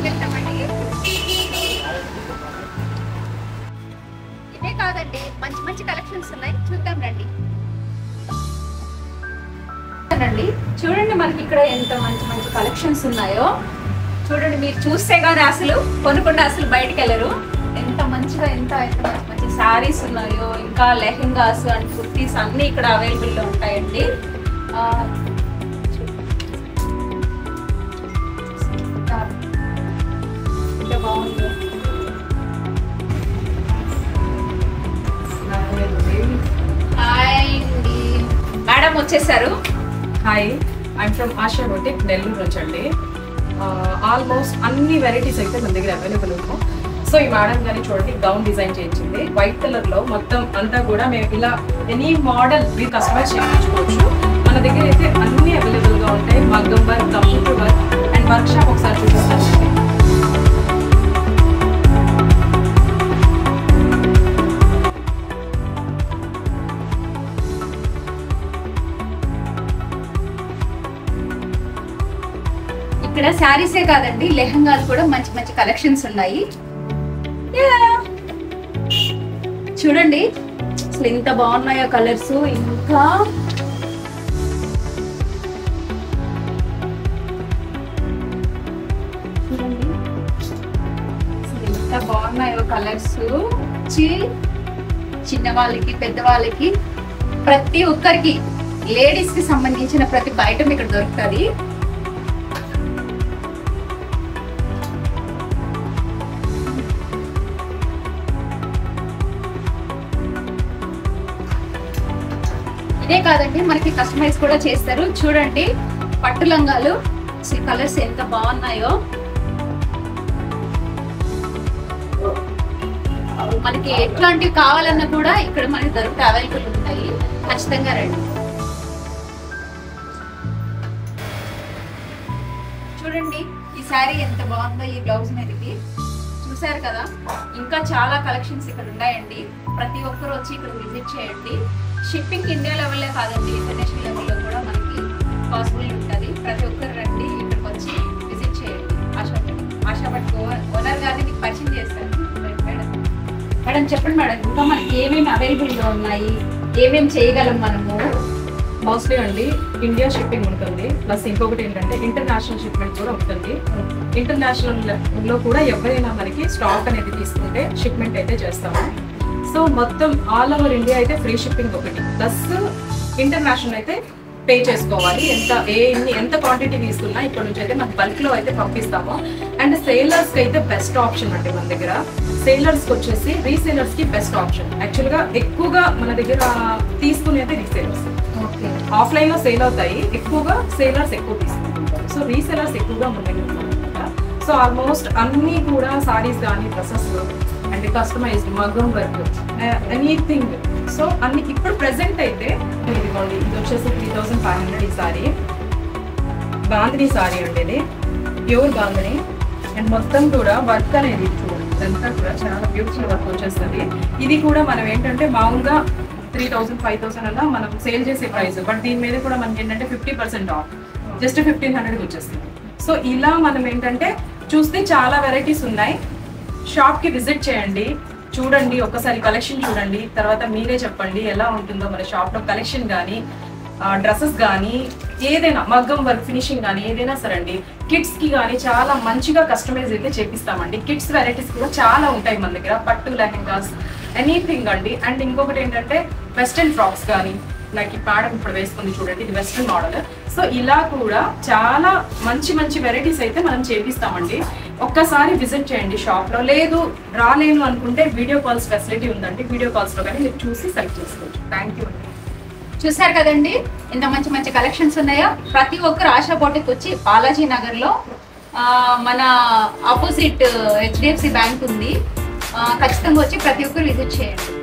వచ్చేస్తామండి. ఇవే కాదండి, మంచి మంచి కలెక్షన్స్ ఉన్నాయి, చూద్దాం రండి. చూడండి మనకి ఇక్కడ ఎంత మంచి మంచి కలెక్షన్స్ ఉన్నాయో చూడండి. మీరు చూస్తే కానీ అసలు కొనుక్కుండా అసలు బయటకు వెళ్ళరు. ఎంత మంచిగా ఎంత మంచి మంచి శారీస్ ఉన్నాయో, ఇంకా లెహెంగాస్ అండ్ కుర్తీస్ అన్ని ఇక్కడ అవైలబుల్లో ఉంటాయండి. బాగుంది. హాయ్ అండి, మేడం వచ్చేసారు. Hi, I'm from ASHA boutique Nellore నుంచి అండి. ఆల్మోస్ట్ అన్ని వెరైటీస్ అయితే మన దగ్గర అవైలబుల్ ఉన్నాయి. సో ఈ మేడం గానీ చూడండి, గౌన్ డిజైన్ చేయించింది వైట్ కలర్ లో. మొత్తం అంతా కూడా మేము ఇలా ఎనీ మోడల్ మీరు కస్టమైజ్ చేయించుకోవచ్చు. మన దగ్గర అయితే అన్ని అవైలబుల్ గా ఉంటాయి. మగ్గం work, computer work and work shop ఒకసారి చూపిస్తాను. ఇక్కడ శారీసే కాదండి, లెహంగాలు కూడా మంచి మంచి కలెక్షన్స్ ఉన్నాయి. చూడండి అసలు ఎంత బాగున్నాయో కలర్స్. ఇంకా చూడండి అసలు ఎంత బాగున్నాయో కలర్స్. చిన్న వాళ్ళకి పెద్ద వాళ్ళకి ప్రతి ఒక్కరికి, లేడీస్ కి సంబంధించిన ప్రతి ఐటమ్ ఇక్కడ దొరుకుతుంది. ఇదే కాదండి, మనకి కస్టమైజ్ కూడా చేస్తారు. చూడండి పట్టు లంగాలు, కలర్స్ ఎంత బాగున్నాయో. మనకి ఎట్లాంటివి కావాలన్నా కూడా ఇక్కడ మనకి దొరికితే అవైలబుల్ ఉంటాయి. ఖచ్చితంగా రండి. చూడండి ఈ శారీ ఎంత బాగుందో, ఈ బ్లౌజ్ మీదకి. చూసారు కదా, ఇంకా చాలా కలెక్షన్స్ ఇక్కడ ఉన్నాయండి. ప్రతి ఒక్కరు వచ్చి ఇక్కడ విజిట్ చేయండి. షిప్పింగ్ ఇండియా లెవెల్లో కాదండి, ఇంటర్నేషనల్ లెవెల్లో కూడా మనకి పాసిబుల్ ఉంటుంది. ప్రతి ఒక్కరు రండి, ఇక్కడికి వచ్చి విజిట్ చేయండి. ఆశా బట్ ఓనర్ గారిని మీకు పరిచయం చేస్తాను. మేడం చెప్పండి మేడం, ఇంకా మనకి ఏమేమి అవైలబుల్గా ఉన్నాయి, ఏమేమి చేయగలం మనము? మోస్ట్లీ అండి ఇండియా షిప్పింగ్ ఉంటుంది. ప్లస్ ఇంకొకటి ఏంటంటే ఇంటర్నేషనల్ షిప్మెంట్ కూడా ఉంటుంది. ఇంటర్నేషనల్ లో కూడా ఎవరైనా మనకి స్టాక్ అనేది తీసుకుంటే షిప్మెంట్ అయితే చేస్తాము. సో మొత్తం ఆల్ ఓవర్ ఇండియా అయితే ఫ్రీ షిప్పింగ్ ఒకటి, ప్లస్ ఇంటర్నేషనల్ అయితే పే చేసుకోవాలి. ఎంత క్వాంటిటీ తీసుకున్నా ఇక్కడ నుంచి అయితే మనకు బల్క్ లో అయితే పంపిస్తాము. అండ్ సేలర్స్ కి అయితే బెస్ట్ ఆప్షన్ అండి మన దగ్గర. సేలర్స్ కి వచ్చేసి రీసేలర్స్ కి బెస్ట్ ఆప్షన్. యాక్చువల్ గా ఎక్కువగా మన దగ్గర తీసుకునేది రీసేలర్స్. ఆఫ్లైన్ లో సేల్ అవుతాయి, ఎక్కువగా సేలర్స్ ఎక్కువ తీసుకుంటుంటారు. సో రీసేలర్స్ ఎక్కువగా మన దగ్గర ఉన్నారు. సో ఆల్మోస్ట్ అన్ని కూడా సారీస్ కానీ, డ్రెస్సెస్ అండ్ కస్టమైజ్డ్ మగ్గం వర్క్, ఎనీథింగ్. సో అన్ని ఇప్పుడు ప్రెసెంట్ అయితే ఇదిగోండి, ఇది వచ్చేసి 3500 ఈ సారీ. బాందిని సారీ అండి, ఇది ప్యూర్ బాందిని. అండ్ మొత్తం కూడా వర్క్ అనేది చూడండి, ఇదంతా కూడా చాలా బ్యూటిఫుల్ వర్క్ వచ్చేస్తుంది. ఇది కూడా మనం ఏంటంటే మామూలుగా 3000, 5000 అలా మనం సేల్ చేసే ప్రైస్. బట్ దీని మీద కూడా మనకి ఏంటంటే 50% ఆఫ్, జస్ట్ 1500 వచ్చేస్తుంది. సో ఇలా మనం ఏంటంటే చూస్తే చాలా వెరైటీస్ ఉన్నాయి. షాప్ కి విజిట్ చేయండి, చూడండి, ఒక్కసారి కలెక్షన్ చూడండి, తర్వాత మీరే చెప్పండి ఎలా ఉంటుందో మన షాప్ లో కలెక్షన్ కానీ, డ్రెస్సెస్ కానీ, ఏదైనా మగ్గం వర్క్ ఫినిషింగ్ కానీ ఏదైనా సరే అండి. కిడ్స్ కి కానీ చాలా మంచిగా కస్టమైజ్ అయితే చేపిస్తామండి. కిడ్స్ వెరైటీస్ కూడా చాలా ఉంటాయి మన దగ్గర, పట్టు లెహెంగాస్, ఎనీథింగ్ అండి. అండ్ ఇంకొకటి ఏంటంటే వెస్ట్రన్ ఫ్రాక్స్ కానీ, నాకు ఈ మేడం ఇప్పుడు వేసుకుంది చూడండి, ఇది వెస్ట్రన్ మోడల్. సో ఇలా కూడా చాలా మంచి మంచి వెరైటీస్ అయితే మనం చేపిస్తామండి. ఒక్కసారి విజిట్ చేయండి షాప్ లో. లేదు రాలేను అనుకుంటే వీడియో కాల్స్ ఫెసిలిటీ ఉందండి, వీడియో కాల్స్ లో కానీ మీరు చూసి సెలెక్ట్ చేసుకోవచ్చు. థ్యాంక్ యూ అండి. చూసారు కదండి ఎంత మంచి మంచి కలెక్షన్స్ ఉన్నాయో. ప్రతి ఒక్కరు ఆశా బొటిక్ వచ్చి బాలాజీ నగర్ లో మన ఆపోజిట్ HDFC బ్యాంక్ ఉంది. ఖచ్చితంగా వచ్చి ప్రతి ఒక్కరు విజిట్ చేయండి.